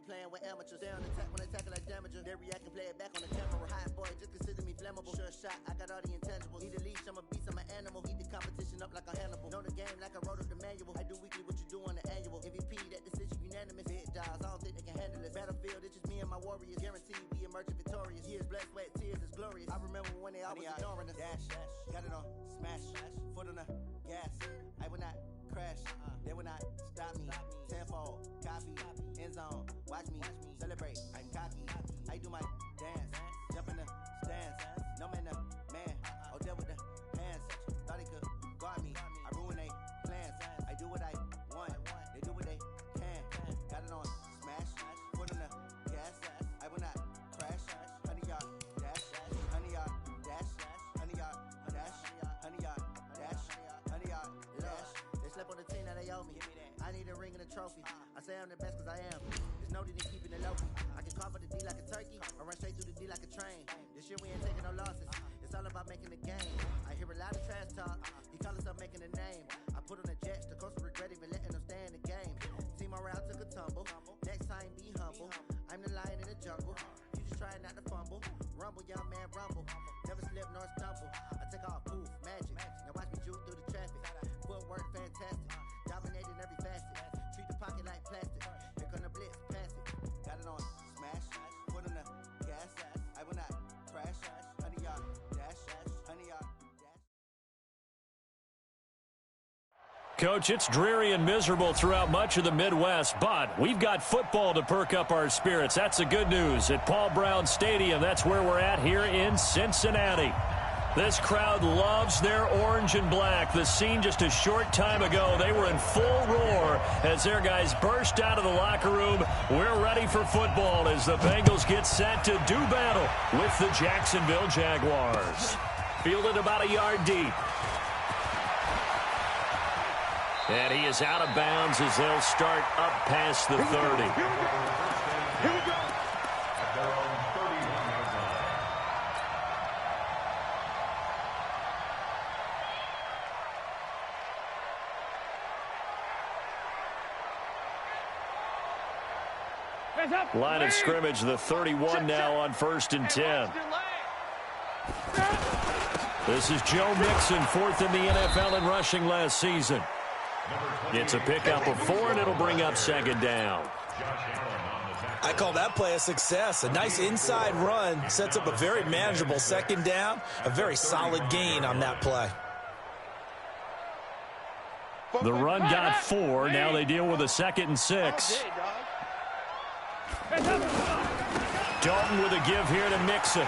playing with amateurs. They on attack when they tackle like damager. They react and play it back on the camera. Hot boy, just consider me flammable. Sure shot, I got all the intangibles. Need a leash, I'm a beast, I'm an animal. Eat the competition up like a Hannibal. Know the game like I wrote up the manual. I do weekly what you do on the annual. MVP, that decision unanimous. Big dials, I don't think they can handle it. Battlefield, it's just me and my warriors. Guaranteed we emerge victorious. Years, blood, sweat, tears is glorious. I remember when they always ignoring us. Dash, got it on, smash, foot on the gas. I will not crash, they will not stop me. Tenfold, copy, end zone, watch me celebrate. I'm cocky, I do my dance, jump in the stands. No man, man, oh there with the hands. Thought they could guard me, I ruin they plans. I do what I want, they do what they can. Got it on, smash, foot on the gas. I will not crash, 100-yard dash, 100-yard dash, 100-yard dash, 100-yard dash, 100-yard dash. They slept on the team that they owe me. I need a ring and a trophy. I say I'm the best cause I am. There's no need in keeping it low key. I can call for the D like a turkey or run straight through the D like a train. This year we ain't taking no losses. It's all about making the game. I hear a lot of trash talk. He call himself making a name. I put on the Jets. The coach will regret even letting them stay in the game. Team morale took a tumble. Next time be humble. I'm the lion in the jungle. You just trying not to fumble. Rumble, young man, rumble. Never slip nor stumble. I take off, poof, magic. Now watch me juke through the traffic. Footwork fantastic. Dominating every facet. Treat the pocket like plastic. Here come the blitz, pass it. Got it on, smash. Put on the gas. I will not crash. 100-yard dash. 100-yard dash. Coach, it's dreary and miserable throughout much of the Midwest, but we've got football to perk up our spirits. That's the good news at Paul Brown Stadium. That's where we're at here in Cincinnati. This crowd loves their orange and black. The scene just a short time ago, they were in full roar as their guys burst out of the locker room. We're ready for football as the Bengals get set to do battle with the Jacksonville Jaguars. Fielded about a yard deep. And he is out of bounds as they'll start up past the 30. Here we go. Line of scrimmage, the 31 now on 1st and 10. This is Joe Mixon, 4th in the NFL in rushing last season. It's a pickup of 4, and it'll bring up 2nd down. I call that play a success. A nice inside run sets up a very manageable 2nd down. A very solid gain on that play. The run got 4. Now they deal with a 2nd and 6. Dalton with a give here to Mixon.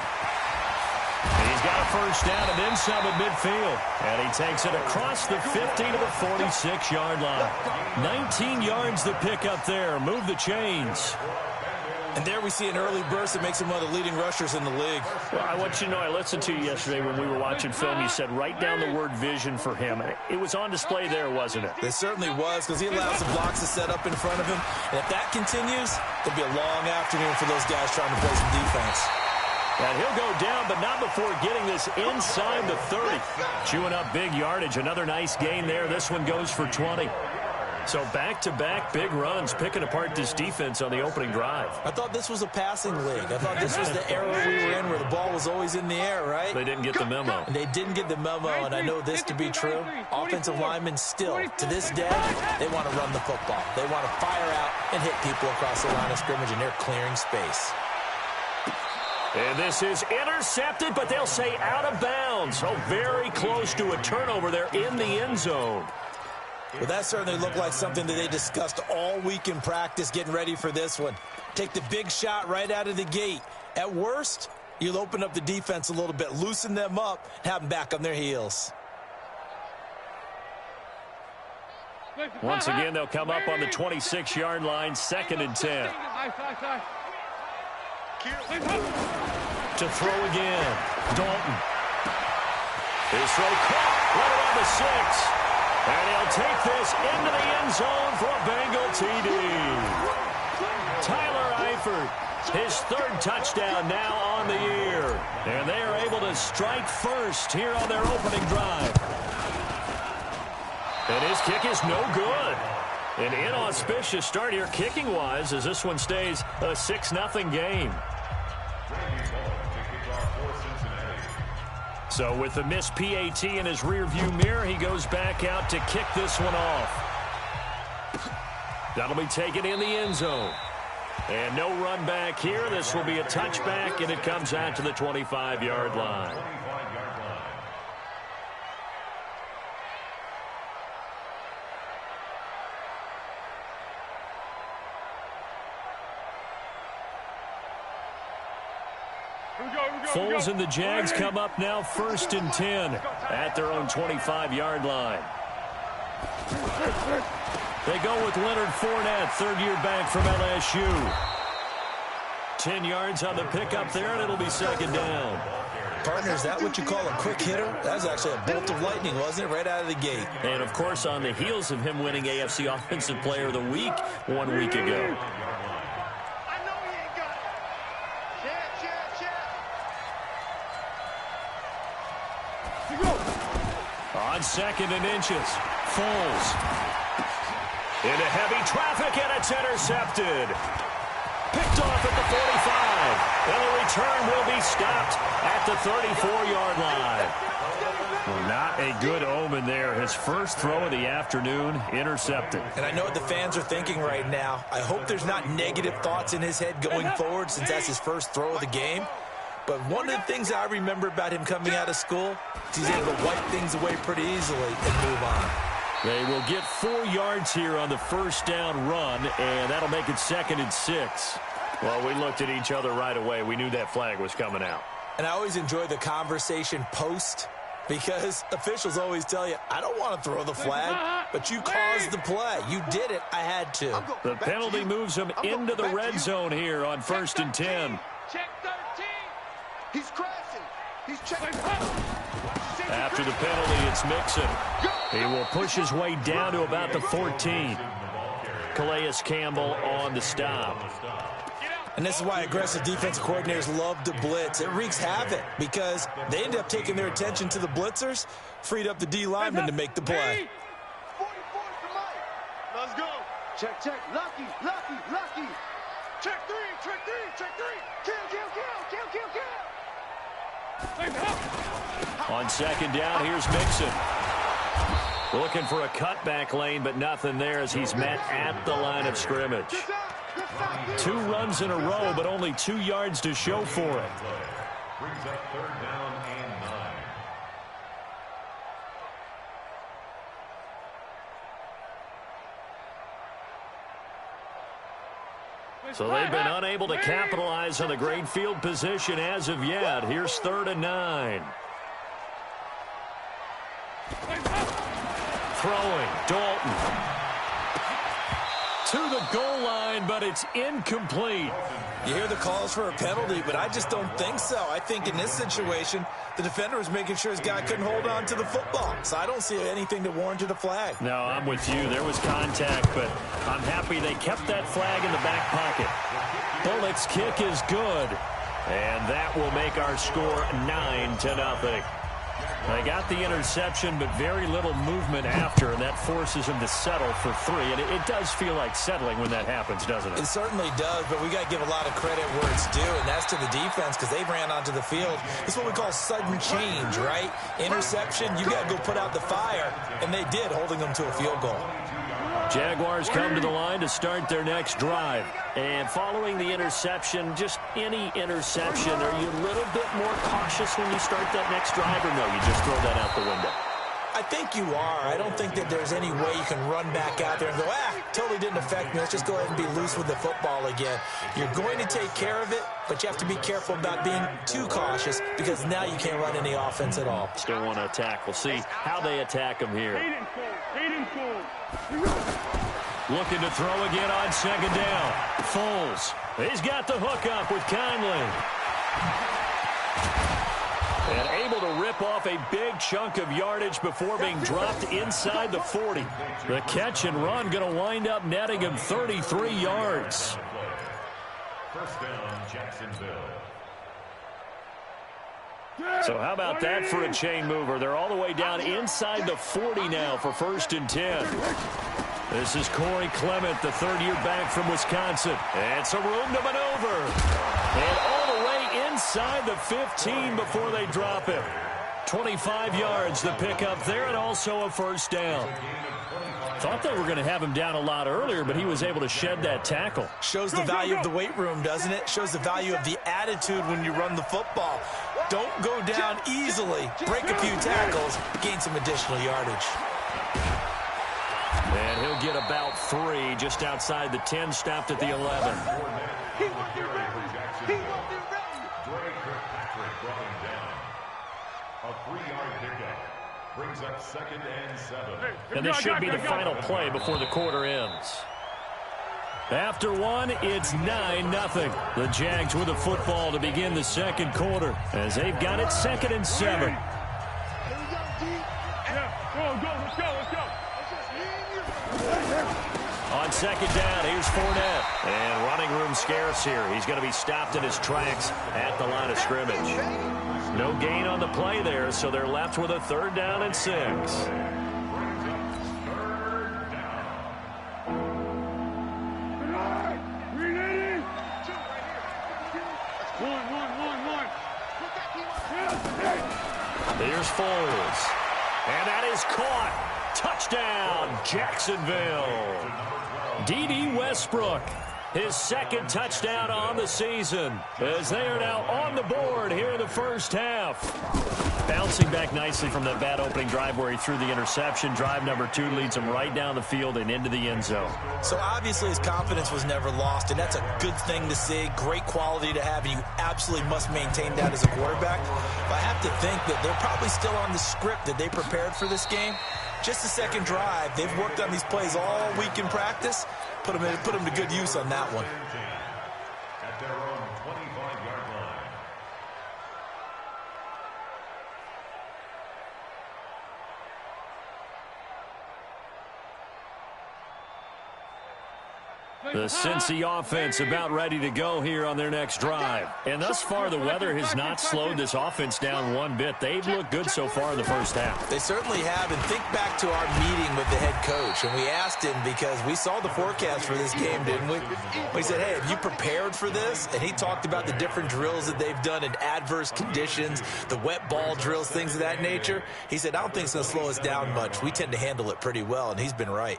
And he's got a 1st down and then some at midfield. And he takes it across the 50 to the 46-yard line. 19 yards to pick up there. Move the chains. And there we see an early burst that makes him one of the leading rushers in the league. Well, I want you to know, I listened to you yesterday when we were watching film. You said write down the word vision for him. It was on display there, wasn't it? It certainly was, because he allows the blocks to set up in front of him. And if that continues, it'll be a long afternoon for those guys trying to play some defense. And he'll go down, but not before getting this inside the 30. Chewing up big yardage. Another nice gain there. This one goes for 20. So back-to-back big runs, picking apart this defense on the opening drive. I thought this was a passing league. I thought this was the era we were in where the ball was always in the air, right? They didn't get the memo. And they didn't get the memo, and I know this to be true. Offensive linemen still, to this day, they want to run the football. They want to fire out and hit people across the line of scrimmage, and they're clearing space. And this is intercepted, but they'll say out of bounds. So very close to a turnover there in the end zone. Well, that certainly looked like something that they discussed all week in practice getting ready for this one. Take the big shot right out of the gate. At worst, you'll open up the defense a little bit, loosen them up, have them back on their heels. Once again, they'll come up on the 26-yard line, 2nd and 10. To throw again, Dalton. His throw caught right around the 6. And he'll take this into the end zone for a Bengal TD. Tyler Eifert, his 3rd touchdown now on the year. And they are able to strike first here on their opening drive. And his kick is no good. An inauspicious start here kicking-wise as this one stays a 6-0 game. So with the missed PAT in his rearview mirror, he goes back out to kick this one off. That'll be taken in the end zone. And no run back here. This will be a touchback, and it comes out to the 25-yard line. Foles and the Jags come up now 1st and 10 at their own 25-yard line. They go with Leonard Fournette, third-year back from LSU. 10 yards on the pickup there, and it'll be 2nd down. Partner, is that what you call a quick hitter? That was actually a bolt of lightning, wasn't it, right out of the gate? And, of course, on the heels of him winning AFC Offensive Player of the Week 1 week ago. On 2nd and inches, Foles. Into heavy traffic, and it's intercepted. Picked off at the 45. And the return will be stopped at the 34-yard line. Well, not a good omen there. His first throw of the afternoon, intercepted. And I know what the fans are thinking right now. I hope there's not negative thoughts in his head going forward since that's his first throw of the game. But one of the things I remember about him coming out of school is he's able to wipe things away pretty easily and move on. They will get 4 yards here on the 1st down run, and that'll make it 2nd and 6. Well, we looked at each other right away. We knew that flag was coming out. And I always enjoy the conversation post because officials always tell you, I don't want to throw the flag, but you caused the play. You did it. I had to. The penalty moves him into the red zone here on 1st and 10. Check 13. He's crashing. He's checking. After the penalty, it's Mixon. He will push his way down to about the 14. Calais Campbell on the stop. And this is why aggressive defensive coordinators love to blitz. It wreaks havoc because they end up taking their attention to the blitzers, freed up the D lineman to make the play. 44 to Mike. Let's go. Check, check. Lucky, lucky, lucky. Check 3, check 3, check 3. Kill, kill, kill, kill, kill, kill. On 2nd down, here's Mixon. Looking for a cutback lane, but nothing there as he's met at the line of scrimmage. 2 runs in a row, but only 2 yards to show for it. Brings up 3rd down and 9. So they've been unable to capitalize on the great field position as of yet. Here's 3rd and 9. Throwing, Dalton. To the goal line, but it's incomplete. You hear the calls for a penalty, but I just don't think so. I think in this situation, the defender was making sure his guy couldn't hold on to the football. So I don't see anything to warrant a flag. No, I'm with you. There was contact, but I'm happy they kept that flag in the back pocket. Bullock's kick is good, and that will make our score 9-0. They got the interception, but very little movement after, and that forces him to settle for 3. And it does feel like settling when that happens, doesn't it? It certainly does, but we got to give a lot of credit where it's due, and that's to the defense because they ran onto the field. It's what we call sudden change, right? Interception, you got to go put out the fire, and they did, holding them to a field goal. Jaguars come to the line to start their next drive. And following the interception, just any interception, are you a little bit more cautious when you start that next drive, or no, you just throw that out the window? I think you are. I don't think that there's any way you can run back out there and go, totally didn't affect me. Let's just go ahead and be loose with the football again. You're going to take care of it, but you have to be careful about being too cautious because now you can't run any offense at all. Still want to attack. We'll see how they attack them here. Looking to throw again on 2nd down. Foles. He's got the hook up with Conley. And able to rip off a big chunk of yardage before being dropped inside the 40. The catch and run going to wind up netting him 33 yards. 1st down, Jacksonville. So how about that for a chain mover? They're all the way down inside the 40 now for 1st and 10. This is Corey Clement, the third-year back from Wisconsin. It's a room to maneuver. And all the way inside the 15 before they drop him. 25 yards to pick up there, and also a first down. Thought they were going to have him down a lot earlier, but he was able to shed that tackle. Shows the value of the weight room, doesn't it? Shows the value of the attitude when you run the football. Don't go down easily. Break a few tackles, gain some additional yardage. And he'll get about 3 just outside the 10, stopped at the 11. He won't be ready. He won't be ready. Dre Kirkpatrick brought him down. A 3-yard pickup brings up 2nd and 7. And this should be the final play before the quarter ends. After one, it's 9-0. The Jags with the football to begin the second quarter as they've got it 2nd and 7. On second down, here's Fournette. And running room scarce here. He's going to be stopped in his tracks at the line of scrimmage. No gain on the play there, so they're left with a 3rd down and 6. Here's Foles. And that is caught. Touchdown, Jacksonville. D.D. Westbrook, his 2nd touchdown on the season, as they are now on the board here in the first half. Bouncing back nicely from that bad opening drive where he threw the interception. Drive number 2 leads him right down the field and into the end zone. So obviously his confidence was never lost, and that's a good thing to see. Great quality to have, and you absolutely must maintain that as a quarterback. But I have to think that they're probably still on the script that they prepared for this game. Just the second drive. They've worked on these plays all week in practice. Put them to good use on that one. At their own 25-yard line. The Cincy offense about ready to go here on their next drive. And thus far, the weather has not slowed this offense down one bit. They've looked good so far in the first half. They certainly have. And think back to our meeting with the head coach. And we asked him, because we saw the forecast for this game, didn't we? We said, hey, have you prepared for this? And he talked about the different drills that they've done in adverse conditions, the wet ball drills, things of that nature. He said, I don't think it's going to slow us down much. We tend to handle it pretty well, and he's been right.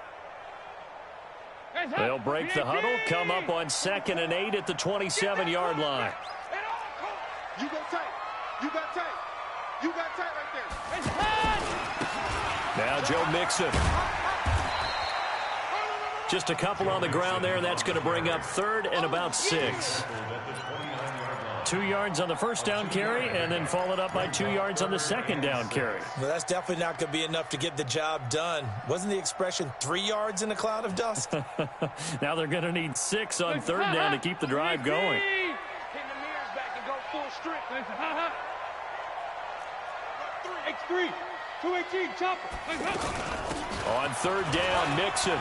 They'll break the huddle, come up on 2nd and 8 at the 27-yard line. You got tight. You got tight. You got tight right there. Now Joe Mixon. Just a couple on the ground there, and that's going to bring up 3rd and about 6. 2 yards on the first down carry, and then followed up by 2 yards on the second down carry. Well, that's definitely not going to be enough to get the job done. Wasn't the expression 3 yards in a cloud of dust? Now they're going to need 6 on 3rd down to keep the drive going. Pin the mirrors back and go full strip. X3. 218, chopper. On 3rd down, Mixon.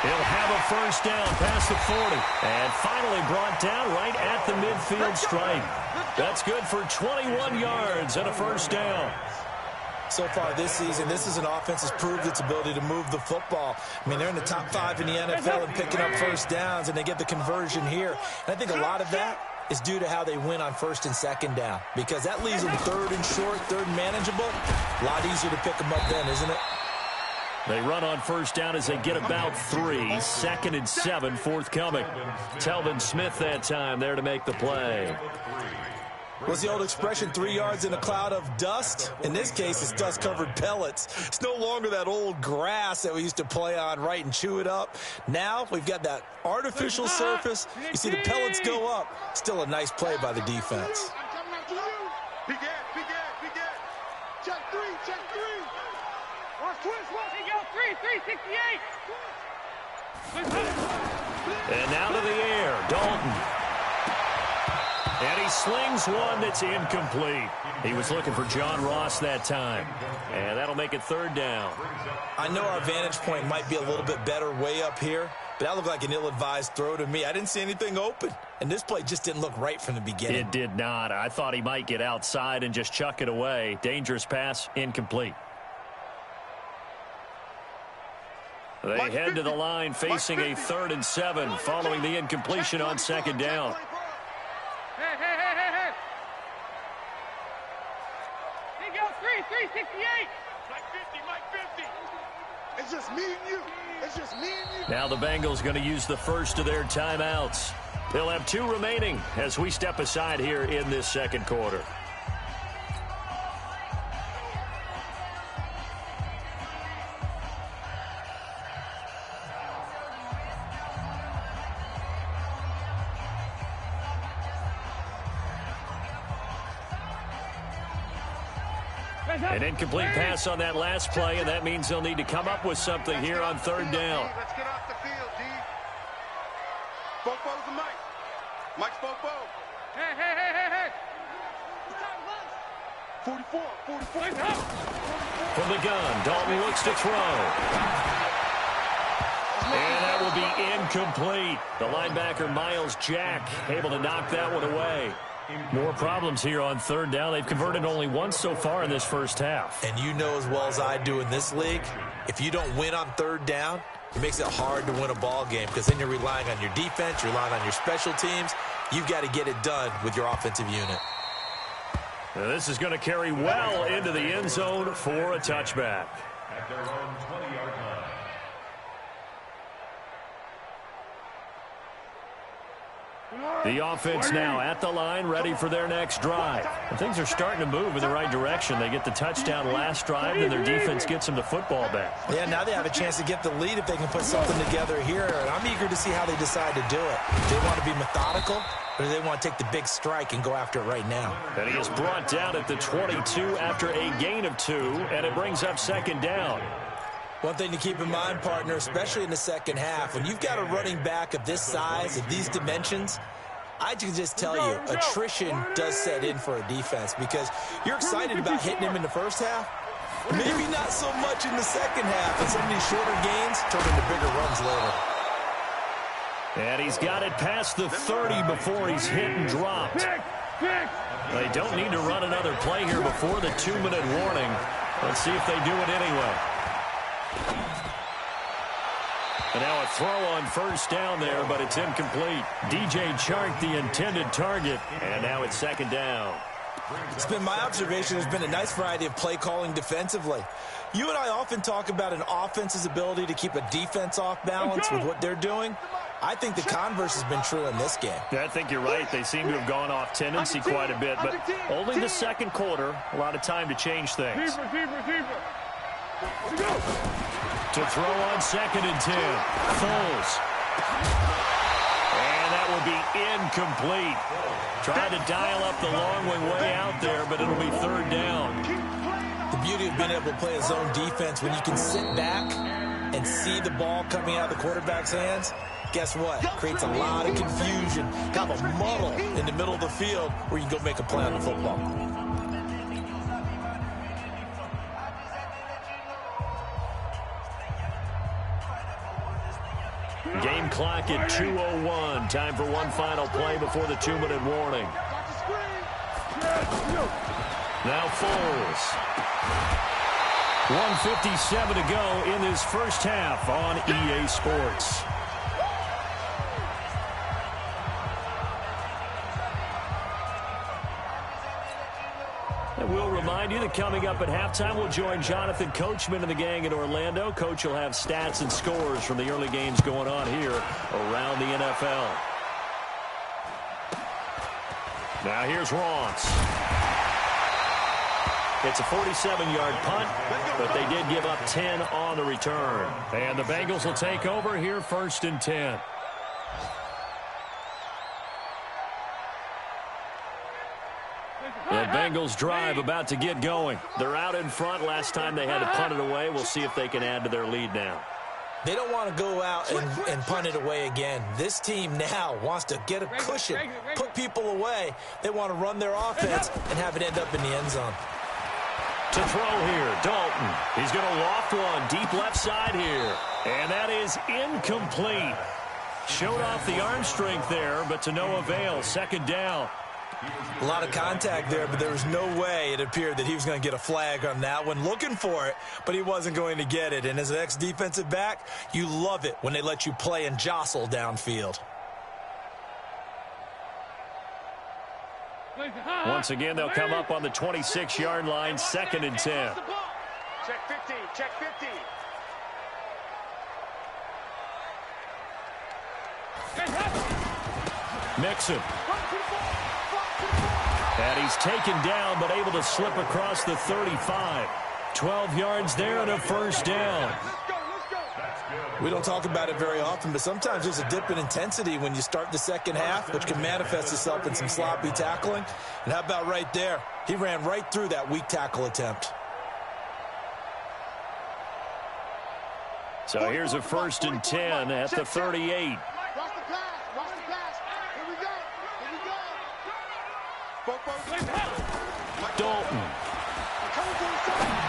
He'll have a first down past the 40. And finally brought down right at the midfield stripe. That's good for 21 yards and a first down. So far this season, this is an offense that's proved its ability to move the football. I mean, they're in the top 5 in the NFL and picking up first downs, and they get the conversion here. And I think a lot of that is due to how they win on 1st and 2nd down, because that leaves them 3rd and short, 3rd and manageable. A lot easier to pick them up then, isn't it? They run on first down as they get about 3. 2nd and 7 forthcoming. Telvin Smith that time there to make the play. What's the old expression, 3 yards in a cloud of dust? In this case, it's dust-covered pellets. It's no longer that old grass that we used to play on, right, and chew it up. Now we've got that artificial surface. You see the pellets go up. Still a nice play by the defense. Big Ed. Check 3. Watch twist. Hey, yo, 368. And now to the air, Dalton. And he slings one that's incomplete. He was looking for John Ross that time. And that'll make it 3rd down. I know our vantage point might be a little bit better way up here, but that looked like an ill-advised throw to me. I didn't see anything open, and this play just didn't look right from the beginning. It did not. I thought he might get outside and just chuck it away. Dangerous pass, incomplete. They head to the line facing a 3rd and 7 following the incompletion on 2nd down. Hey. He goes 368. Mike 50. It's just me and you. Now the Bengals going to use the first of their timeouts. They'll have 2 remaining as we step aside here in this 2nd quarter. An incomplete pass on that last play, and that means they'll need to come up with something here on 3rd down. Let's get off the field, D. Bobo's the Mike. Mike's Bobo. Hey. 44. From the gun, Dalton looks to throw. And that will be incomplete. The linebacker, Miles Jack, able to knock that one away. More problems here on 3rd down. They've converted only once so far in this first half. And you know as well as I do in this league, if you don't win on 3rd down, it makes it hard to win a ball game because then you're relying on your defense, you're relying on your special teams. You've got to get it done with your offensive unit. Now this is going to carry well into the end zone for a touchback. At their own 20-yard line. The offense now at the line, ready for their next drive. And things are starting to move in the right direction. They get the touchdown last drive, and their defense gets them the football back. Yeah, now they have a chance to get the lead if they can put something together here. And I'm eager to see how they decide to do it. Do they want to be methodical, or do they want to take the big strike and go after it right now? And he is brought down at the 22 after a gain of 2, and it brings up 2nd down. One thing to keep in mind, partner, especially in the second half, when you've got a running back of this size, of these dimensions, I can just tell you, attrition does set in for a defense because you're excited about hitting him in the first half. Maybe not so much in the second half, and some of these shorter gains turn into bigger runs later. And he's got it past the 30 before he's hit and dropped. They don't need to run another play here before the 2-minute warning. Let's see if they do it anyway. And now a throw on 1st down there, but it's incomplete. DJ Chark, the intended target, and now it's 2nd down. It's been my observation there's been a nice variety of play calling defensively. You and I often talk about an offense's ability to keep a defense off balance with what they're doing. I think the converse has been true in this game. Yeah, I think you're right. They seem to have gone off tendency quite a bit, but only the 2nd quarter, a lot of time to change things. To throw on 2nd and 10. Foles. And that will be incomplete. Trying to dial up the long way out there, but it'll be 3rd down. The beauty of being able to play a zone defense when you can sit back and see the ball coming out of the quarterback's hands, guess what? Creates a lot of confusion, kind of a muddle in the middle of the field where you can go make a play on the football. Game clock at 2:01. Time for one final play before the 2-minute warning. Now Foles. 1:57 to go in this first half on EA Sports. And we'll remind you that coming up at halftime, we'll join Jonathan Coachman and the gang in Orlando. Coach will have stats and scores from the early games going on here around the NFL. Now here's Ross. It's a 47-yard punt, but they did give up 10 on the return. And the Bengals will take over here 1st and 10. The Bengals drive about to get going. They're out in front. Last time they had to punt it away. We'll see if they can add to their lead now. They don't want to go out and punt it away again. This team now wants to get a cushion, put people away. They want to run their offense and have it end up in the end zone. To throw here, Dalton. He's going to loft one deep left side here. And that is incomplete. Showed off the arm strength there, but to no avail. 2nd down. A lot of contact there, but there was no way it appeared that he was going to get a flag on that one. Looking for it, but he wasn't going to get it. And as an ex-defensive back, you love it when they let you play and jostle downfield. Once again, they'll come up on the 26-yard line, 2nd and 10. Check 50, check 50. Mixon. And he's taken down, but able to slip across the 35. 12 yards there and a first down. We don't talk about it very often, but sometimes there's a dip in intensity when you start the second half, which can manifest itself in some sloppy tackling. And how about right there? He ran right through that weak tackle attempt. So here's a 1st and 10 at the 38. Watch the pass, watch the pass. Here we go, here we go. Dalton.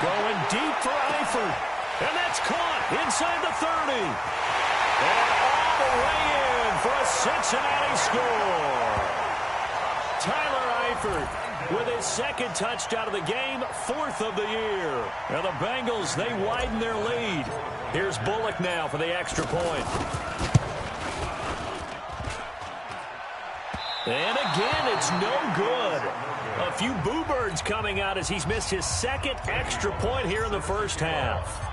Going deep for Eifert. And that's caught inside the 30. And all the way in for a Cincinnati score. Tyler Eifert with his 2nd touchdown of the game, 4th of the year. And the Bengals, they widen their lead. Here's Bullock now for the extra point. And again, it's no good. A few boo birds coming out as he's missed his 2nd extra point here in the first half.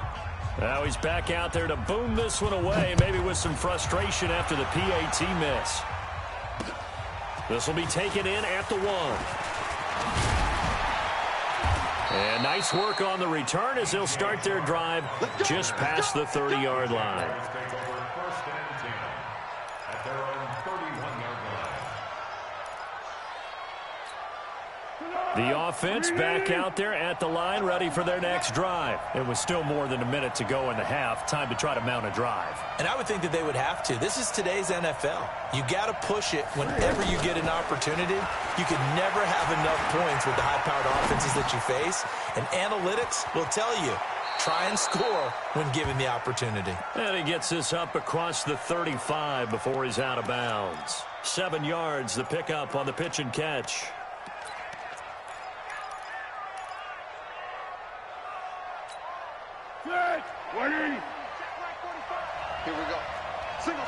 Now he's back out there to boom this one away, maybe with some frustration after the PAT miss. This will be taken in at the 1. And nice work on the return as they'll start their drive just past the 30-yard line. The offense back out there at the line, ready for their next drive. It was still more than a minute to go in the half. Time to try to mount a drive. And I would think that they would have to. This is today's NFL. You got to push it whenever you get an opportunity. You can never have enough points with the high-powered offenses that you face. And analytics will tell you, try and score when given the opportunity. And he gets this up across the 35 before he's out of bounds. 7 yards, the pickup on the pitch and catch. Here we go. Single.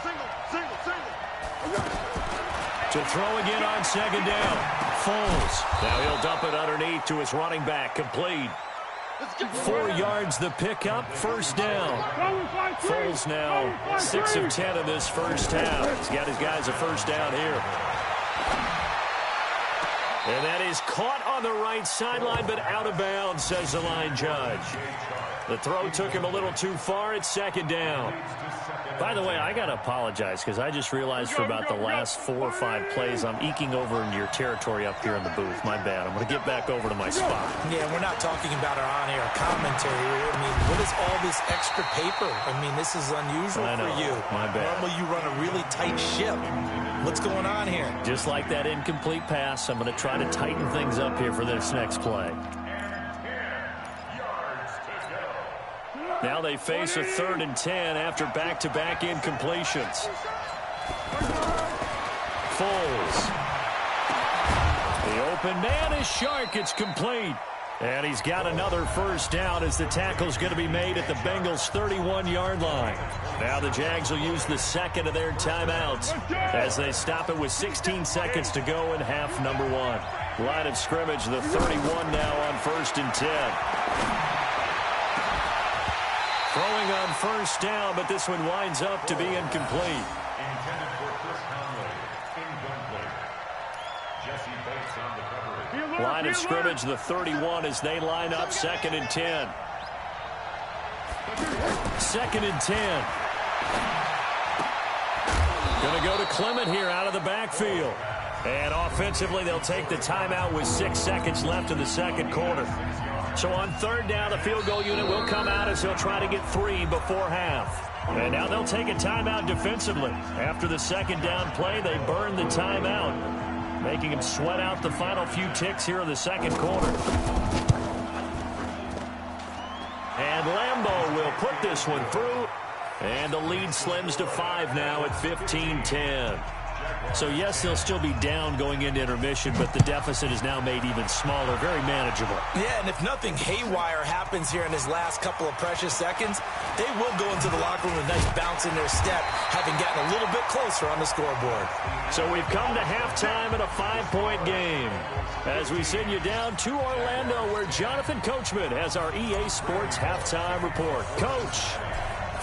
To throw again on 2nd down. Foles. Now he'll dump it underneath to his running back. Complete. 4 yards the pickup. 1st down. Foles now 6 of 10 in this first half. He's got his guys a 1st down here. And that is caught on the right sideline, but out of bounds, says the line judge. The throw took him a little too far. It's 2nd down. By the way, I got to apologize because I just realized for about the last 4 or 5 plays, I'm eking over into your territory up here in the booth. My bad. I'm going to get back over to my spot. Yeah, we're not talking about our on-air commentary. I mean, what is all this extra paper? I mean, this is unusual for you. My bad. Normally you run a really tight ship. What's going on here? Just like that incomplete pass, I'm going to try to tighten things up here for this next play. Now they face a 3rd and 10 after back-to-back incompletions. Foles. The open man is Shark. It's complete. And he's got another 1st down as the tackle's going to be made at the Bengals' 31-yard line. Now the Jags will use the 2nd of their timeouts as they stop it with 16 seconds to go in half number 1. Line of scrimmage, the 31 now on 1st and 10. Throwing on 1st down, but this one winds up to be incomplete. Intended for Chris Conley. Incomplete. Jesse Bates on the coverage. Line of scrimmage, the 31 as they line up 2nd and 10. 2nd and 10. Going to go to Clement here out of the backfield. And offensively, they'll take the timeout with 6 seconds left in the 2nd quarter. So on 3rd down, the field goal unit will come out as they'll try to get 3 before half. And now they'll take a timeout defensively. After the 2nd down play, they burn the timeout, making them sweat out the final few ticks here in the 2nd quarter. And Lambeau will put this one through. And the lead slims to 5 now at 15-10. So, yes, they'll still be down going into intermission, but the deficit is now made even smaller, very manageable. Yeah, and if nothing haywire happens here in his last couple of precious seconds, they will go into the locker room with a nice bounce in their step, having gotten a little bit closer on the scoreboard. So we've come to halftime in a 5-point game. As we send you down to Orlando, where Jonathan Coachman has our EA Sports halftime report. Coach,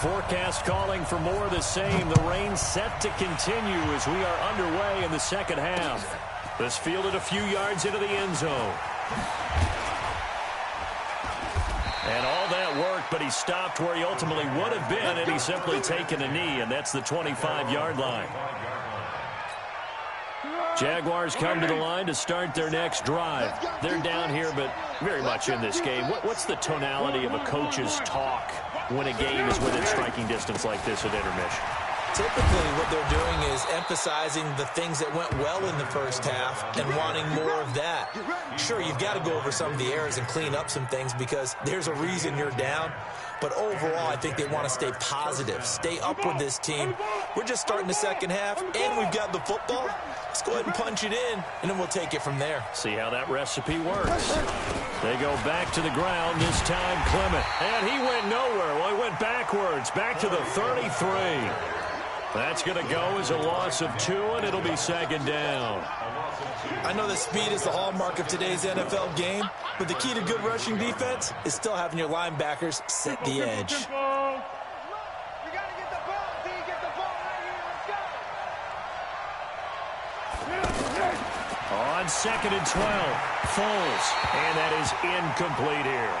forecast calling for more of the same. The rain set to continue as we are underway in the second half. This fielded a few yards into the end zone. And all that worked, but he stopped where he ultimately would have been had he simply taken a knee, and that's the 25-yard line. Jaguars come to the line to start their next drive. They're down here, but very much in this game. What's the tonality of a coach's talk when a game is within striking distance like this at intermission? Typically, what they're doing is emphasizing the things that went well in the first half and wanting more of that. Sure, you've got to go over some of the errors and clean up some things because there's a reason you're down. But overall, I think they want to stay positive, stay up with this team. We're just starting the second half, and we've got the football. Let's go ahead and punch it in, and then we'll take it from there. See how that recipe works. They go back to the ground, this time Clement. And he went nowhere. Well, he went backwards, back to the 33. That's going to go as a loss of 2, and it'll be second down. I know that speed is the hallmark of today's NFL game, but the key to good rushing defense is still having your linebackers set the edge. You got to get the ball, D. Get the ball right here. Let's go. On second and 12, Foles. And that is incomplete here.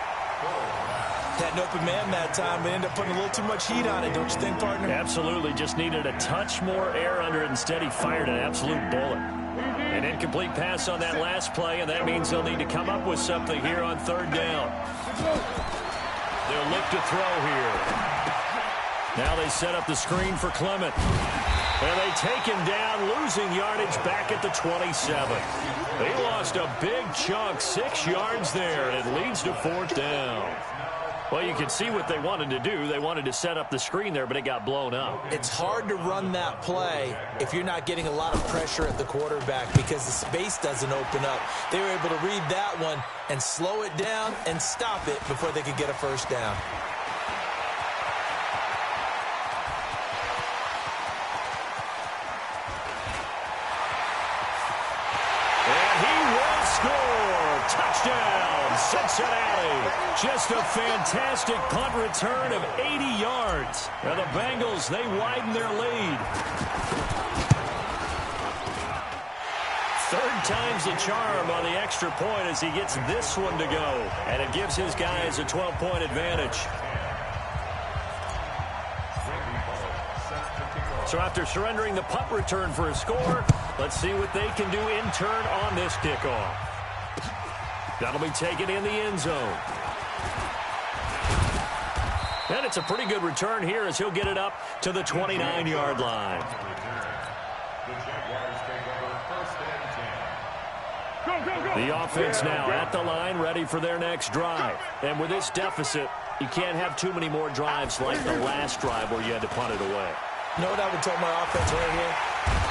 Had an open man that time, but ended up putting a little too much heat on it, don't you think, partner? Absolutely. Just needed a touch more air under it. Instead, he fired an absolute bullet. An incomplete pass on that last play, and that means they'll need to come up with something here on third down. They'll look to throw here. Now they set up the screen for Clement. And they take him down, losing yardage back at the 27. They lost a big chunk, 6 yards there, and it leads to fourth down. Well, you can see what they wanted to do. They wanted to set up the screen there, but it got blown up. It's hard to run that play if you're not getting a lot of pressure at the quarterback because the space doesn't open up. They were able to read that one and slow it down and stop it before they could get a first down. And he will score. Touchdown, Cincinnati. Just a fantastic punt return of 80 yards. Now the Bengals, they widen their lead. Third time's the charm on the extra point as he gets this one to go. And it gives his guys a 12-point advantage. So after surrendering the punt return for a score, let's see what they can do in turn on this kickoff. That'll be taken in the end zone. And it's a pretty good return here as he'll get it up to the 29-yard line. The offense now at the line, ready for their next drive. And with this deficit, you can't have too many more drives like the last drive where you had to punt it away. You know what I would tell my offense right here?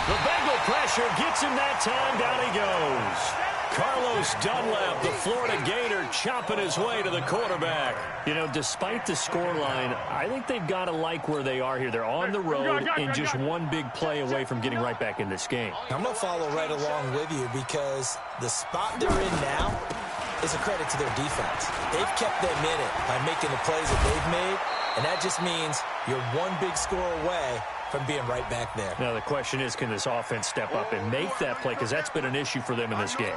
The Bengal pressure gets him that time. Down he goes. Carlos Dunlap, the Florida Gator, chopping his way to the quarterback. You know, despite the scoreline, I think they've got to like where they are here. They're on the road and just one big play away from getting right back in this game. I'm going to follow right along with you because the spot they're in now is a credit to their defense. They've kept them in it by making the plays that they've made, and that just means you're one big score away from being right back there. Now, the question is, can this offense step up and make that play? Because that's been an issue for them in this game.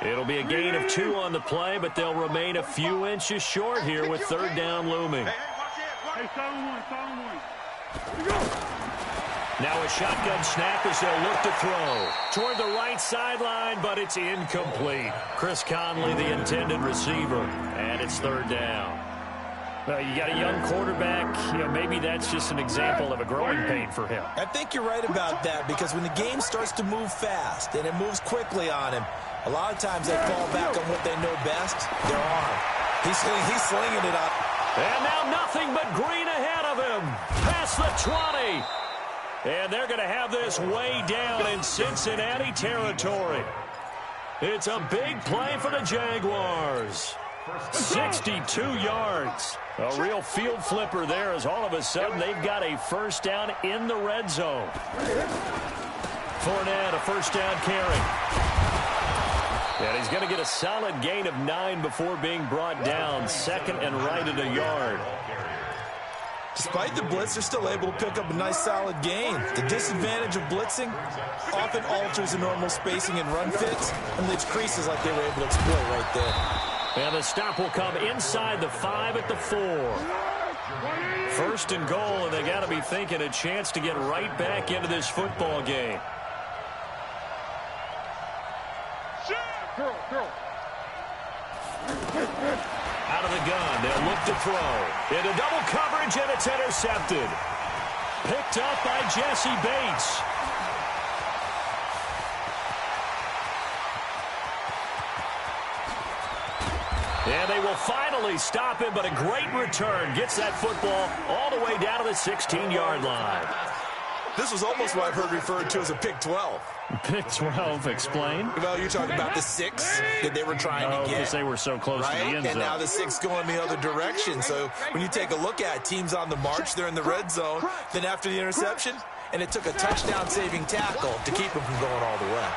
It'll be a gain of 2 on the play, but they'll remain a few inches short here with third down looming. Now a shotgun snap as they'll look to throw. Toward the right sideline, but it's incomplete. Chris Conley, the intended receiver, and it's third down. You got a young quarterback. You know, maybe that's just an example of a growing pain for him. I think you're right about that because when the game starts to move fast and it moves quickly on him, a lot of times they fall back on what they know best, their arm. He's slinging it up. And now nothing but green ahead of him. Past the 20. And they're going to have this way down in Cincinnati territory. It's a big play for the Jaguars. 62 yards. A real field flipper there as all of a sudden they've got a first down in the red zone. Fournette, a first down carry. And he's going to get a solid gain of 9 before being brought down. Second and right at a yard. Despite the blitz, they're still able to pick up a nice solid gain. The disadvantage of blitzing often alters the normal spacing and run fits and leaves creases like they were able to exploit right there. And the stop will come inside the 5 at the 4. First and goal, and they got to be thinking a chance to get right back into this football game. Out of the gun, they'll look to throw. Into double coverage, and it's intercepted. Picked up by Jesse Bates. And they will finally stop him, but a great return. Gets that football all the way down to the 16-yard line. This was almost what I've heard referred to as a pick 12. Pick 12, explain. Well, you're talking about the 6 that they were trying to get. Because they were so close to the end zone. And now the 6 going the other direction. So when you take a look at teams on the march, they're in the red zone. Then after the interception, and it took a touchdown-saving tackle to keep them from going all the way.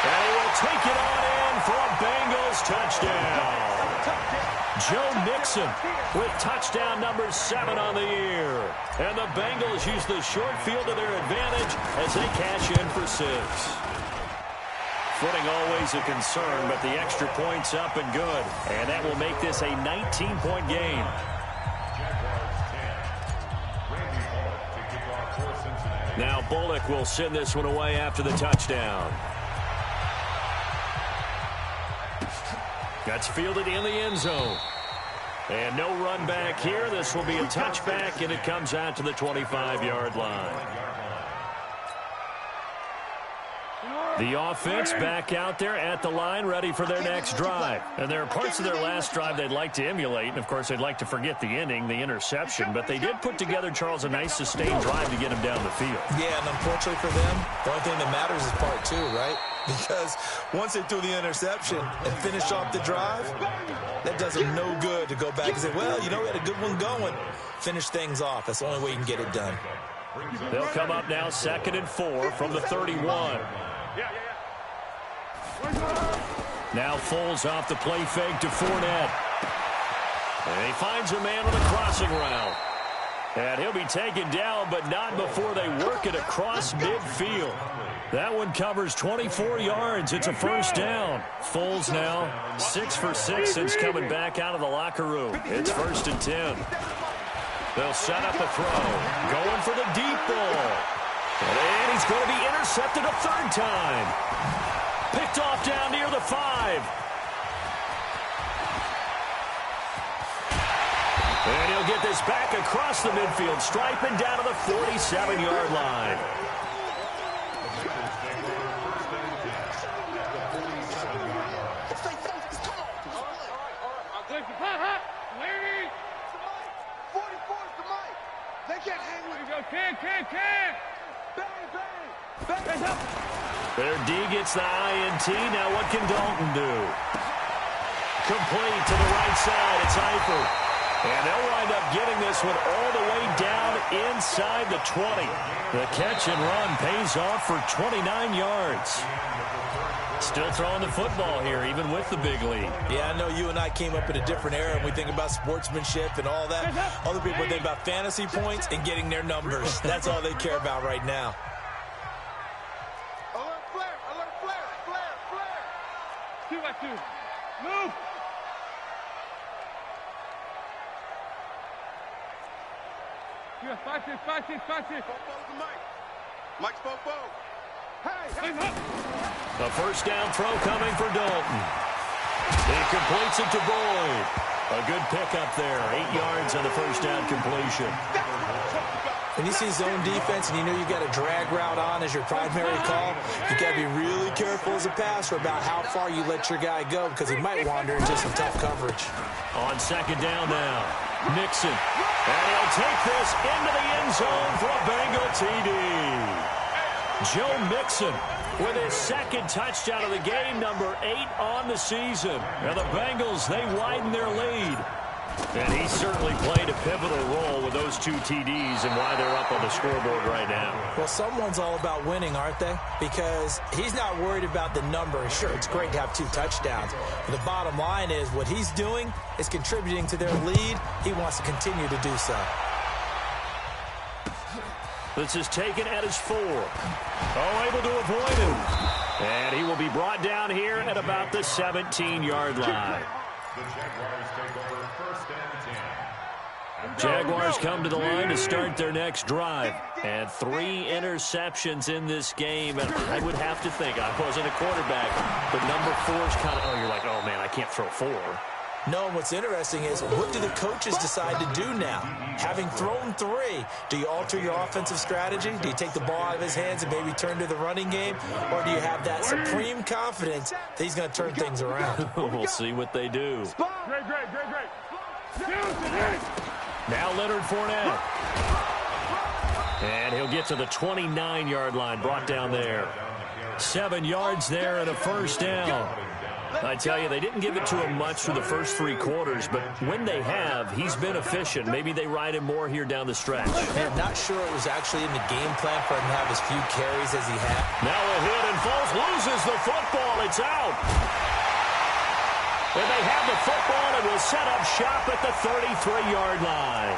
And he will take it on in for a Bengals touchdown. Joe Mixon with touchdown number 7 on the year. And the Bengals use the short field to their advantage as they cash in for 6. Footing always a concern, but the extra point's up and good. And that will make this a 19-point game. Now Bullock will send this one away after the touchdown. That's fielded in the end zone. And no run back here. This will be a touchback, and it comes out to the 25-yard line. The offense back out there at the line, ready for their next drive. And there are parts of their last drive they'd like to emulate, and, of course, they'd like to forget the inning, the interception. But they did put together, Charles, a nice sustained drive to get him down the field. Yeah, and unfortunately for them, the only thing that matters is part 2, right? Because once they threw the interception and finished off the drive, that does them no good to go back and say, well, you know, we had a good one going. Finish things off. That's the only way you can get it done. They'll come up now 2nd and 4 from the 31. Now Foles off the play fake to Fournette. And he finds a man on the crossing route. And he'll be taken down, but not before they work it across midfield. That one covers 24 yards. It's a first down. Foles now 6 for 6 since coming back out of the locker room. It's 1st and 10. They'll set up a throw. Going for the deep ball. And he's going to be intercepted a 3rd time. Picked off down near the 5. And he'll get this back across the midfield stripe and down to the 47-yard line. Their D gets the INT. Now what can Dalton do? Complete to the right side. It's Eifert. And they'll wind up getting this one all the way down inside the 20. The catch and run pays off for 29 yards. Still throwing the football here, even with the big lead. Yeah, I know you and I came up in a different era, and we think about sportsmanship and all that. Other people think about fantasy points and getting their numbers. That's all they care about right now. Alert flare, alert flare, flare, flare. 2-by-2. Move. Yeah, 5-6. Mike's Popo. Hey. A first down throw coming for Dalton. He completes it to Boyd. A good pickup there. 8 yards on the first down completion. When you see zone defense and you know you got a drag route on as your primary call, you got to be really careful as a passer about how far you let your guy go because he might wander into some tough coverage. On 2nd down now. Mixon. And he'll take this into the end zone for a Bengal TD. Joe Mixon with his second touchdown of the game, number 8 on the season. And the Bengals, they widen their lead. And he certainly played a pivotal role with those 2 TDs and why they're up on the scoreboard right now. Well, someone's all about winning, aren't they? Because he's not worried about the number. Sure, it's great to have 2 touchdowns. But the bottom line is what he's doing is contributing to their lead. He wants to continue to do so. This is taken at his 4. Oh, able to avoid him. And he will be brought down here at about the 17-yard line. The Jaguars take over first and 10. Jaguars come to the line to start their next drive. And 3 interceptions in this game. And I would have to think, I wasn't a quarterback, but number 4 is kind of, oh, you're like, oh, man, I can't throw 4. No, what's interesting is what do the coaches decide to do now? Having thrown 3, do you alter your offensive strategy? Do you take the ball out of his hands and maybe turn to the running game? Or do you have that supreme confidence that he's going to turn things around? We'll see what they do. Now Leonard Fournette. And he'll get to the 29-yard line, brought down there. 7 yards there and a first down. I tell you, they didn't give it to him much for the first 3 quarters, but when they have, he's been efficient. Maybe they ride him more here down the stretch. I'm not sure it was actually in the game plan for him to have as few carries as he had. Now a hit, and Foles loses the football. It's out. And they have the football and will set up shop at the 33-yard line.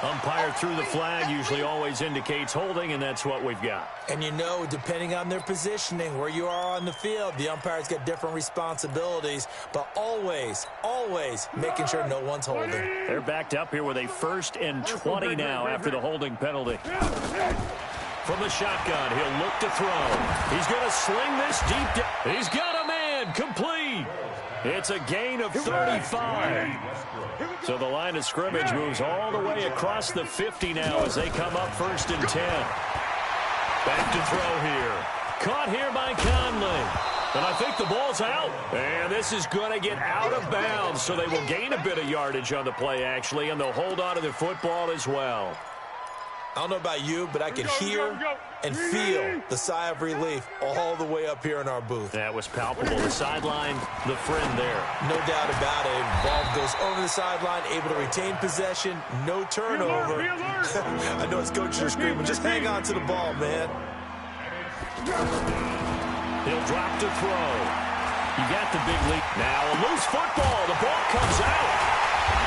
Umpire threw the flag, usually always indicates holding, and that's what we've got. And you know, depending on their positioning, where you are on the field, the umpire's got different responsibilities, but always, always making sure no one's holding. They're backed up here with a 1st and 20 now after the holding penalty. From the shotgun, he'll look to throw. He's going to sling this deep down. He's got a man, complete. It's a gain of 35. So the line of scrimmage moves all the way across the 50 now as they come up 1st and 10. Back to throw here. Caught here by Conley. And I think the ball's out. And this is going to get out of bounds, so they will gain a bit of yardage on the play, actually, and they'll hold on to the football as well. I don't know about you, but I can hear and feel the sigh of relief all the way up here in our booth. That was palpable. The sideline, the friend there. No doubt about it. Ball goes over the sideline, able to retain possession, no turnover. I know his coaches are screaming, just hang on to the ball, man. He'll drop to throw. You got the big lead. Now a loose football. The ball comes out.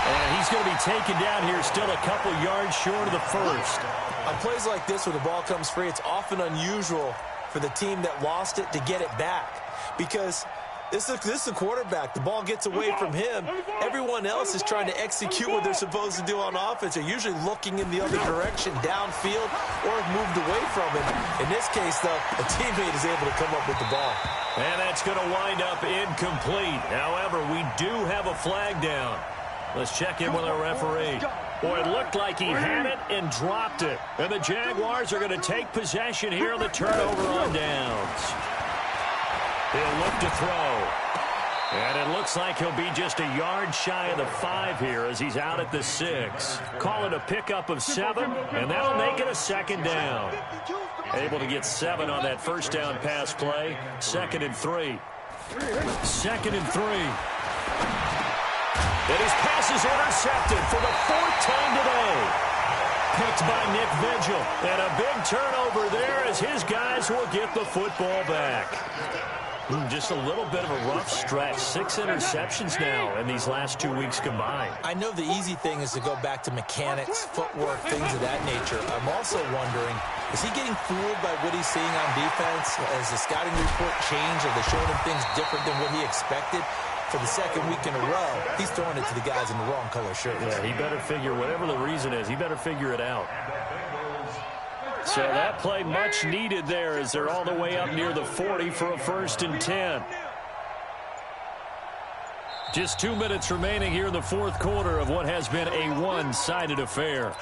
And he's going to be taken down here still a couple yards short of the 1st. On plays like this where the ball comes free, it's often unusual for the team that lost it to get it back. Because this is the quarterback. The ball gets away from him. Everyone else is trying to execute what they're supposed to do on offense. They're usually looking in the other direction, downfield, or moved away from him. In this case, though, a teammate is able to come up with the ball. And that's going to wind up incomplete. However, we do have a flag down. Let's check in with our referee. Boy, it looked like he had it and dropped it. And the Jaguars are going to take possession here on the turnover on downs. He'll look to throw. And it looks like he'll be just a yard shy of the 5 here as he's out at the 6. Call it a pickup of 7, and that'll make it a 2nd down. Able to get 7 on that 1st down pass play. 2nd and 3. 2nd and 3. And his pass is intercepted for the 4th time today. Picked by Nick Vigil. And a big turnover there as his guys will get the football back. Just a little bit of a rough stretch. 6 interceptions now in these last 2 weeks combined. I know the easy thing is to go back to mechanics, footwork, things of that nature. I'm also wondering, is he getting fooled by what he's seeing on defense? Has the scouting report changed? Are they showing him things different than what he expected? For the 2nd week in a row, he's throwing it to the guys in the wrong color shirts. Yeah, he better figure, whatever the reason is, he better figure it out. So that play much needed there as they're all the way up near the 40 for a 1st and 10. Just 2 minutes remaining here in the 4th quarter of what has been a one-sided affair.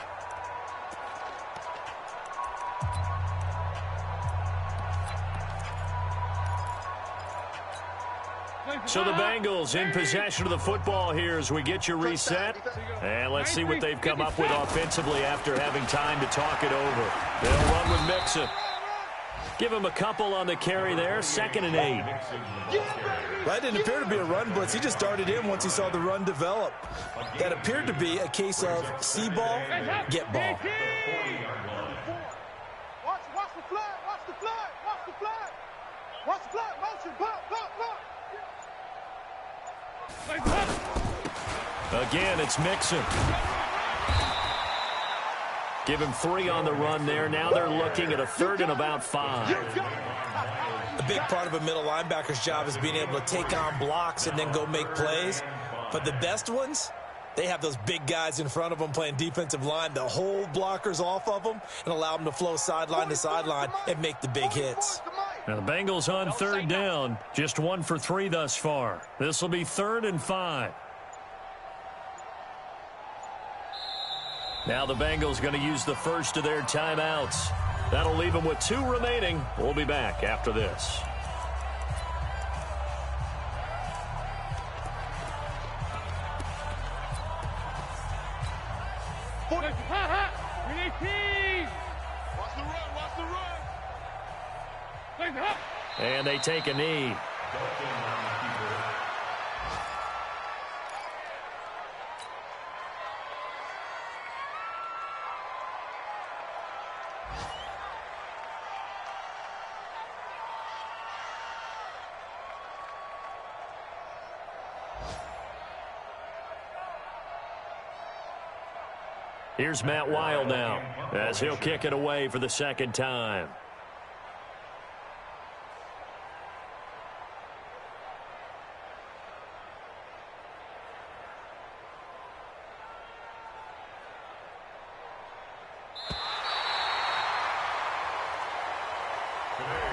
So the Bengals in possession of the football here as we get you reset. And let's see what they've come up with offensively after having time to talk it over. They'll run with Mixon. Give him a couple on the carry there, 2nd and 8. That didn't appear to be a run blitz. He just darted in once he saw the run develop. That appeared to be a case of see ball, get ball. Watch the flag, watch the flag, watch the flag. Watch the flag, motion, pop. Again, it's Mixon. Give him 3 on the run there. Now they're looking at a 3rd and about 5. A big part of a middle linebacker's job is being able to take on blocks and then go make plays. But the best ones, they have those big guys in front of them playing defensive line. They'll hold blockers off of them and allow them to flow sideline to sideline and make the big hits. Now the Bengals on 3rd down. Just 1 for 3 thus far. This will be 3rd and 5. Now the Bengals going to use the first of their timeouts. That'll leave them with 2 remaining. We'll be back after this. Watch the run. And they take a knee. Here's Matt Wild now as he'll kick it away for the 2nd time.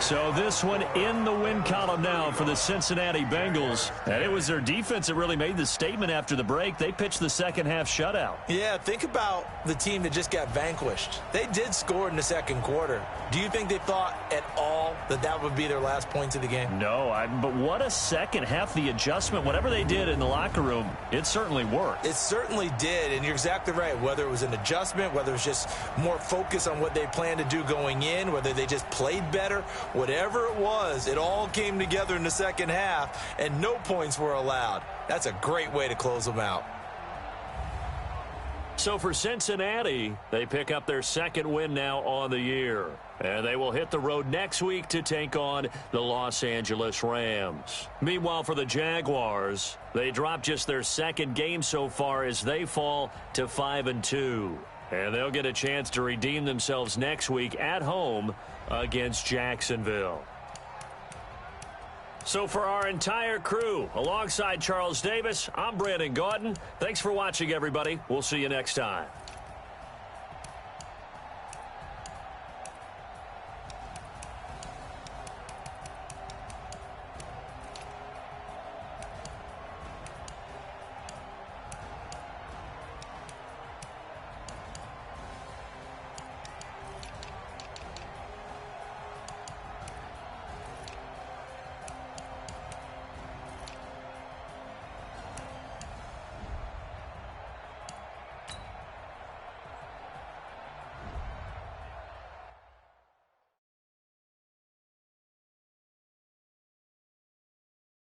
So this one in the win column now for the Cincinnati Bengals. And it was their defense that really made the statement after the break. They pitched the second half shutout. Yeah, think about the team that just got vanquished. They did score in the 2nd quarter. Do you think they thought at all that that would be their last points of the game? No, but what a second half. The adjustment, whatever they did in the locker room, it certainly worked. It certainly did, and you're exactly right. Whether it was an adjustment, whether it was just more focus on what they planned to do going in, whether they just played better, whatever it was, it all came together in the second half, and no points were allowed. That's a great way to close them out. So for Cincinnati, they pick up their 2nd win now on the year. And they will hit the road next week to take on the Los Angeles Rams. Meanwhile, for the Jaguars, they drop just their 2nd game so far as they fall to 5-2. And they'll get a chance to redeem themselves next week at home against Jacksonville. So for our entire crew, alongside Charles Davis, I'm Brandon Gaudin. Thanks for watching, everybody. We'll see you next time.